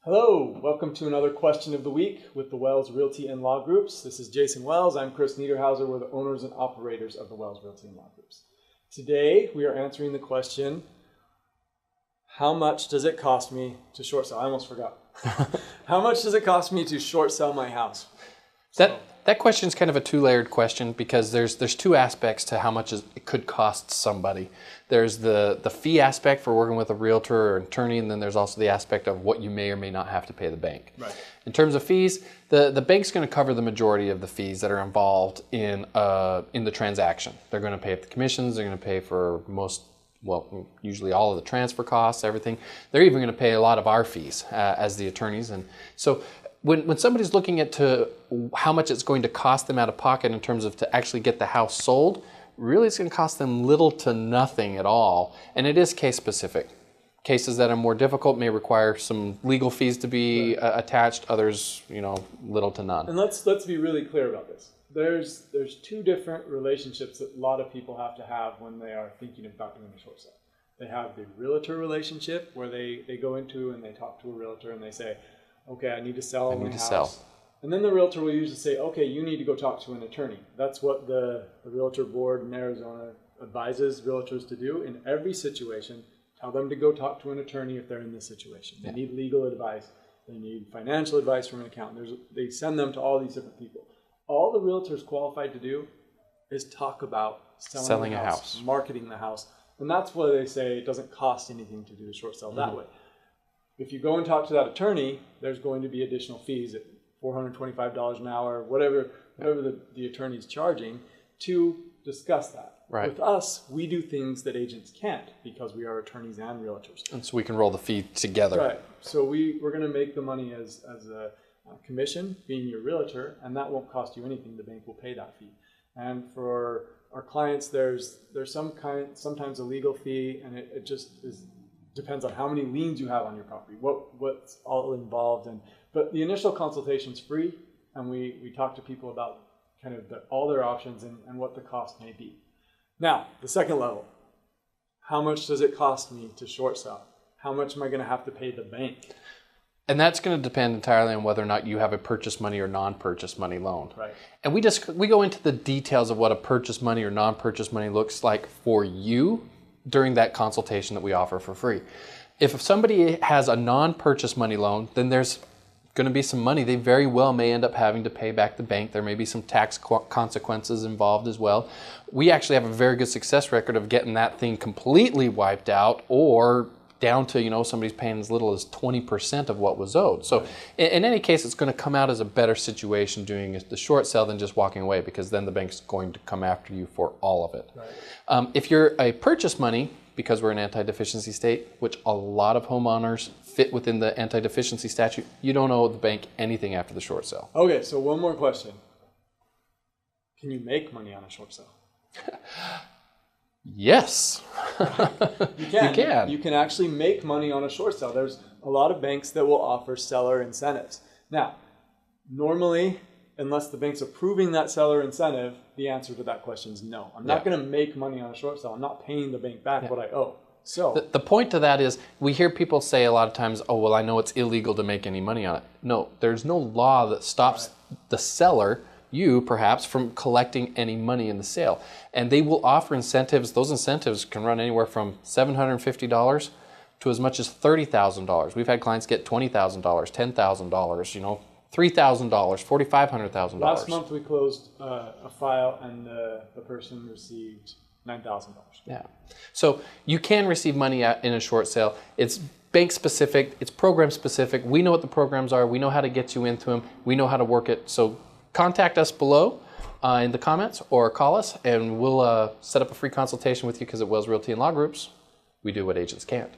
Hello, welcome to another question of the week with the Wells Realty and Law Groups. This is Jason Wells. I'm Chris Niederhauser. We're the owners and operators of the Wells Realty and Law Groups. Today, we are answering the question, how much does it cost me to short sell? I almost forgot. How much does it cost me to short sell my house? That question is kind of a two-layered question because there's two aspects to how much it could cost somebody. There's the fee aspect for working with a realtor or attorney, and then there's also the aspect of what you may or may not have to pay the bank. Right. In terms of fees, the bank's going to cover the majority of the fees that are involved in the transaction. They're going to pay the commissions. They're going to pay for usually all of the transfer costs, everything. They're even going to pay a lot of our fees as the attorneys. And so when somebody's looking at how much it's going to cost them out of pocket in terms of to actually get the house sold, really it's going to cost them little to nothing at all. And it is case specific. Cases that are more difficult may require some legal fees to be attached, others, little to none. And let's be really clear about this. There's two different relationships that a lot of people have to have when they are thinking about doing a short sale. They have the realtor relationship where they go into and they talk to a realtor and they say, okay, I need to sell my house. And then the realtor will usually say, okay, you need to go talk to an attorney. That's what the realtor board in Arizona advises realtors to do in every situation. Tell them to go talk to an attorney if they're in this situation. They need legal advice. They need financial advice from an accountant. They send them to all these different people. All the realtor's qualified to do is talk about selling a house, marketing the house. And that's why they say it doesn't cost anything to do a short sale that way. If you go and talk to that attorney, there's going to be additional fees at $425 an hour, whatever the attorney's charging to discuss that. Right. With us, we do things that agents can't because we are attorneys and realtors. And so we can roll the fee together. Right. So we're going to make the money as a commission, being your realtor, and that won't cost you anything. The bank will pay that fee. And for our clients, there's sometimes a legal fee, and it just depends on how many liens you have on your property, what's all involved. But the initial consultation's free, and we talk to people about kind of all their options and what the cost may be. Now, the second level, how much does it cost me to short sell? How much am I going to have to pay the bank? And that's going to depend entirely on whether or not you have a purchase money or non-purchase money loan. Right. And we go into the details of what a purchase money or non-purchase money looks like for you during that consultation that we offer for free. If somebody has a non-purchase money loan, then there's going to be some money they very well may end up having to pay back the bank. There may be some tax consequences involved as well. We actually have a very good success record of getting that thing completely wiped out or down to, somebody's paying as little as 20% of what was owed. So in any case, it's going to come out as a better situation doing the short sale than just walking away, because then the bank's going to come after you for all of it. Right. If you're a purchase money, because we're an anti-deficiency state, which a lot of homeowners fit within the anti-deficiency statute, you don't owe the bank anything after the short sale. Okay, so one more question. Can you make money on a short sale? Yes. You can. You can. You can actually make money on a short sale. There's a lot of banks that will offer seller incentives. Now, normally, unless the bank's approving that seller incentive, the answer to that question is no. I'm not going to make money on a short sale. I'm not paying the bank back what I owe. So the point to that is, we hear people say a lot of times, oh, well, I know it's illegal to make any money on it. No, there's no law that stops the seller, you perhaps, from collecting any money in the sale. And they will offer incentives. Those incentives can run anywhere from $750 to as much as $30,000. We've had clients get $20,000, $10,000, $3,000, $4,500,000. Last month we closed a file and the person received $9,000. Yeah. So you can receive money in a short sale. It's bank specific, it's program specific. We know what the programs are. We know how to get you into them. We know how to work it. So contact us below in the comments or call us, and we'll set up a free consultation with you, because at Wells Realty and Law Groups, we do what agents can't.